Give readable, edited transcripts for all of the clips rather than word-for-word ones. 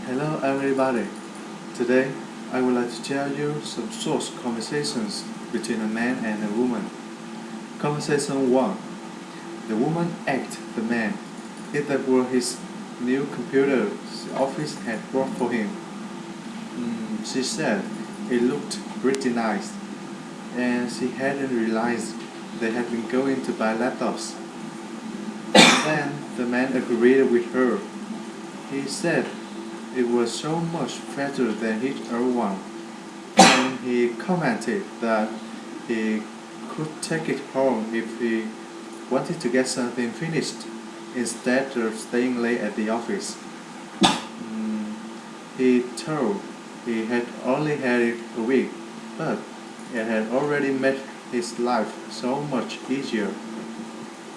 Hello everybody. Today I would like to tell you some short conversations between a man and a woman. Conversation 1. The woman asked the man if that were his new computer the office had brought for him. She said it looked pretty nice and she hadn't realized they had been going to buy laptops. Then the man agreed with her. He said it was so much better than his old one, and he commented that he could take it home if he wanted to get something finished instead of staying late at the office. He told he had only had it a week, but it had already made his life so much easier.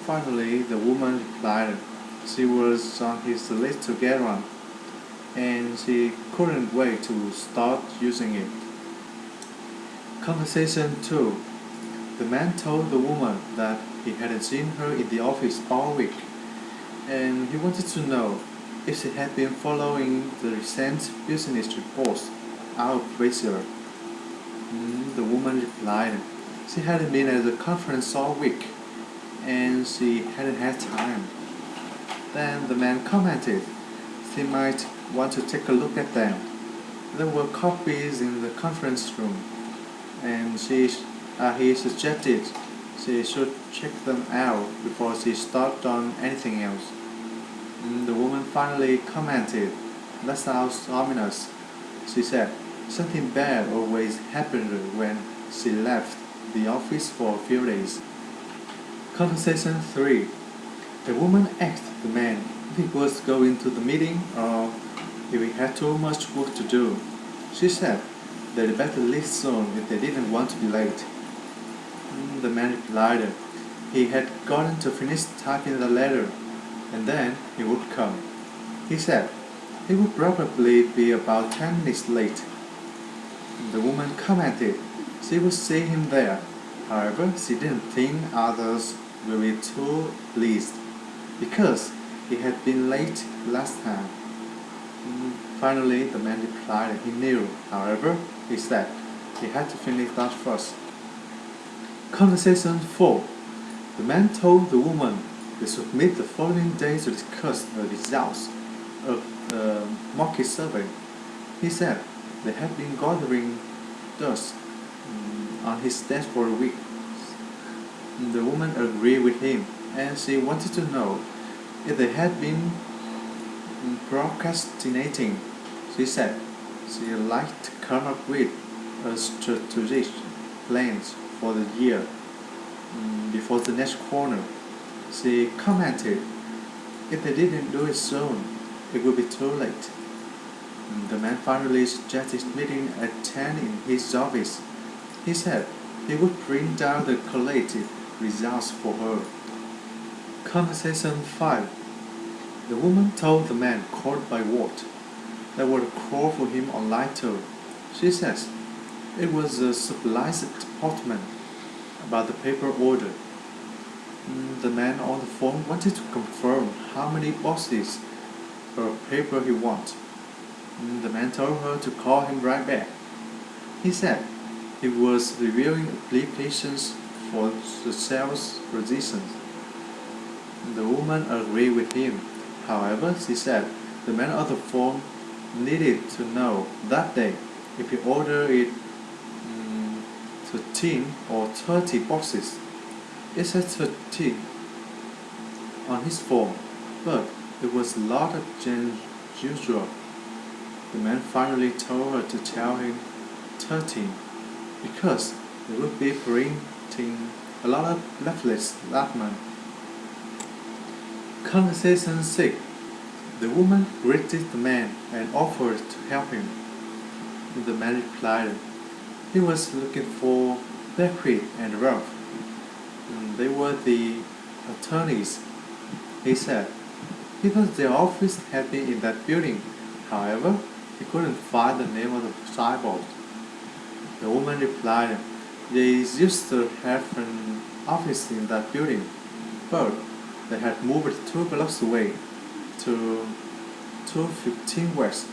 Finally, the woman replied she was on his list to get one, and she couldn't wait to start using it. Conversation 2. The man told the woman that he hadn't seen her in the office all week, and he wanted to know if she had been following the recent business reports out of pressure. The woman replied she hadn't been at the conference all week, and she hadn't had time. Then the man commented she might want to take a look at them. There were copies in the conference room, and he suggested she should check them out before she started on anything else. The woman finally commented, "That sounds ominous," she said. Something bad always happened when she left the office for a few days. Conversation 3. The woman asked the man if he was going to the meeting or if he had too much work to do. She said they'd better leave soon if they didn't want to be late. The man replied he had gotten to finish typing the letter and then he would come. He said he would probably be about 10 minutes late. The woman commented she would see him there. However, she didn't think others would be too pleased because he had been late last time. Finally, the man replied he knew. However, he said he had to finish that first. Conversation 4. The man told the woman they should meet the following day to discuss the results of the market survey. He said they had been gathering dust on his desk for a week. The woman agreed with him, and she wanted to know if they had been procrastinating. She said she liked to come up with a strategic plan for the year before the next corner. She commented if they didn't do it soon, it would be too late. The man finally suggested meeting at 10 in his office. He said he would print out the collated results for her. Conversation 5. The woman told the man caught by what they would call for him online too. She says it was a supplies department about the paper order. The man on the phone wanted to confirm how many boxes of paper he wanted. The man told her to call him right back. He said he was reviewing applications for the sales positions. The woman agreed with him. However, she said the man on the phone needed to know that day if he ordered it 13 or 30 boxes. It said 13 on his phone, but it was larger than usual. The man finally told her to tell him 13 because they would be printing a lot of leaflets that month. Conversation 6. The woman greeted the man and offered to help him. The man replied he was looking for Becky and Ralph. They were the attorneys. He said he thought their office had been in that building. However, he couldn't find the name of the signboard. The woman replied they used to have an office in that building, but they had moved 2 blocks away to 215 West.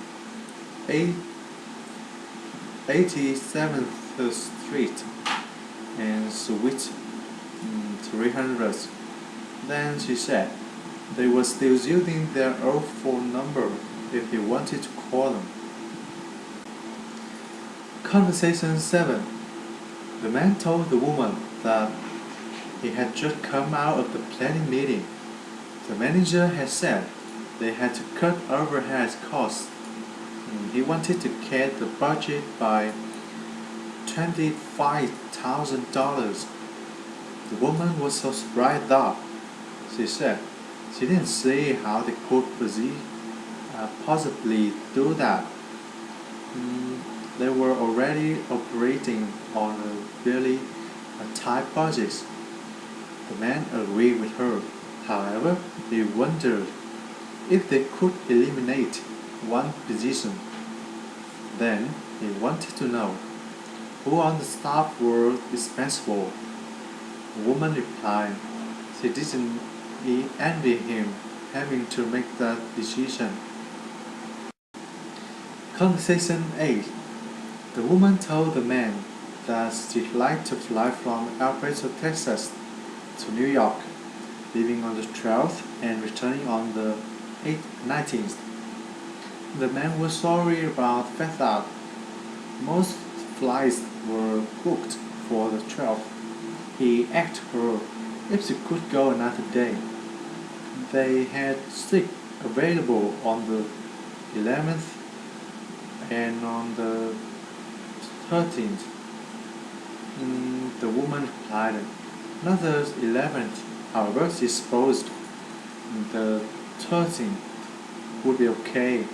87th Street and Suite 300. Then she said they were still using their old phone number if he wanted to call them. Conversation 7. The man told the woman that he had just come out of the planning meeting. The manager had said they had to cut overhead costs. He wanted to cut the budget by $25,000. The woman was so surprised that she said she didn't see how they could possibly do that. They were already operating on a really tight budget. The man agreed with her. However, he wondered if they could eliminate one position. Then he wanted to know who on the staff were responsible. The woman replied she didn't envy him having to make that decision. Conversation 8. The woman told the man that she'd like to fly from El Paso, Texas to New York, leaving on the 12th and returning on the 19th. The man was sorry about the fact that most flights were booked for the 12th. He asked her if she could go another day. They had seats available on the 11th and on the 13th. The woman replied, not the 11th. However, she supposed the 13th would be okay.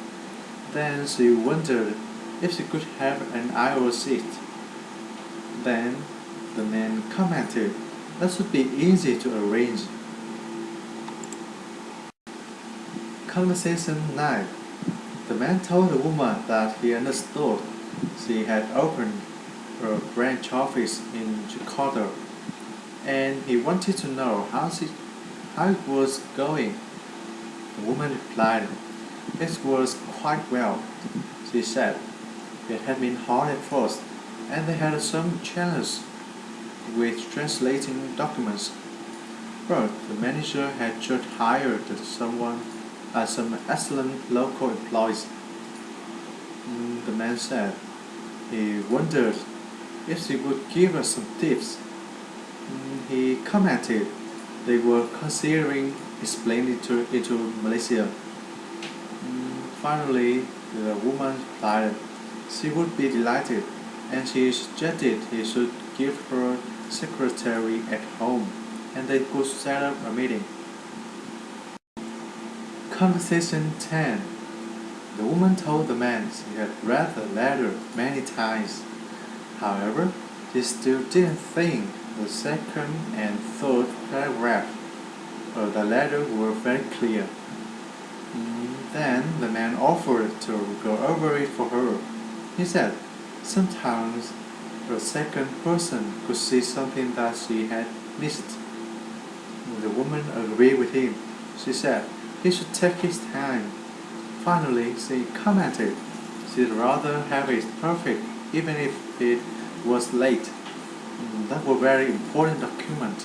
Then she wondered if she could have an aisle seat. Then the man commented that should be easy to arrange. Conversation 9. The man told the woman that he understood she had opened a branch office in Jakarta, and he wanted to know how it was going. The woman replied, it was quite well. She said it had been hard at first, and they had some challenges with translating documents. But the manager had just hired some excellent local employees. The man said he wondered if she would give us some tips. He commented they were considering explaining it to Malaysia. Finally, the woman replied she would be delighted, and she suggested he should give her secretary at home, and they could set up a meeting. Conversation 10. The woman told the man she had read the letter many times. However, she still didn't think the second and third paragraph of the letter were very clear. Then the man offered to go over it for her. He said sometimes a second person could see something that she had missed. The woman agreed with him. She said he should take his time. Finally, she commented she'd rather have it perfect even if it was late. That was a very important document.